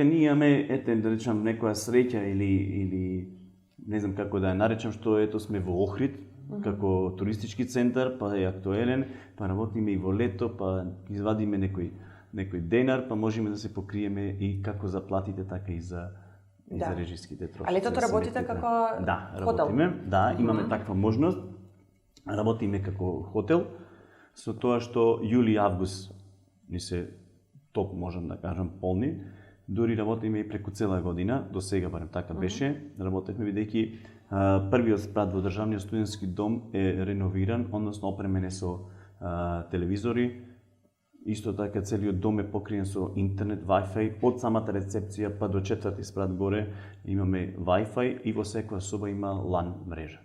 Ние имаме, да речем, некоја среќа или не знам како да ја наречам, што ето сме во Охрид, како туристички центар, па е актуелен, па работиме и во лето, па извадиме некој денар, па можеме да се покриеме и како за платите, така и за режиските трошоци. А летото работите како хотел? Работиме, имаме таква можност. Работиме како хотел, со тоа што јули и август ни се топ, можам да кажам, полни. Дори работиме и преку цела година, до сега барем така беше. Работевме бидејќи првиот спрат во државниот студентски дом е реновиран, односно опремен е со телевизори. Исто така целиот дом е покриен со интернет, Wi-Fi, од самата рецепција па до четврти спрат горе имаме Wi-Fi и во секоја соба има LAN мрежа.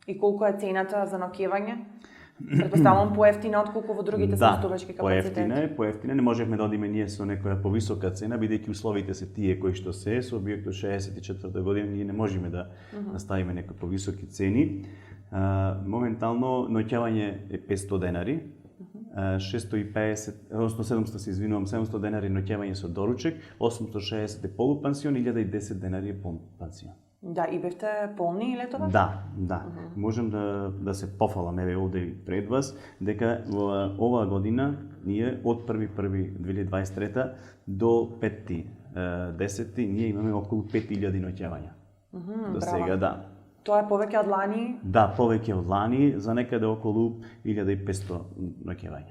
И колку е цената за ноќевање? Претпоставувам поевтина отколку во другите сместувачки капацитети. Поевтина. Не можевме да одиме ние со некоја повисока цена, бидејќи условите се тие кои што се, со објектот 64 година ние не можеме да наставиме некои повисоки цени. Моментално ноќевање е 500 денари, 650, односно 700 се извинувам, 700 денари ноќевање со доручек, 860 е полупансион, 1010 денари е пансион. Да, и бевте полни летоваш? Да. Можам да се пофалам еве овде пред вас дека во оваа година ние од 1.1.2023 до 5.10 ние имаме околу 5000 ноќевања. До сега, да. Тоа е повеќе од лани? Да, повеќе од лани, за некаде околу 1500 ноќевања.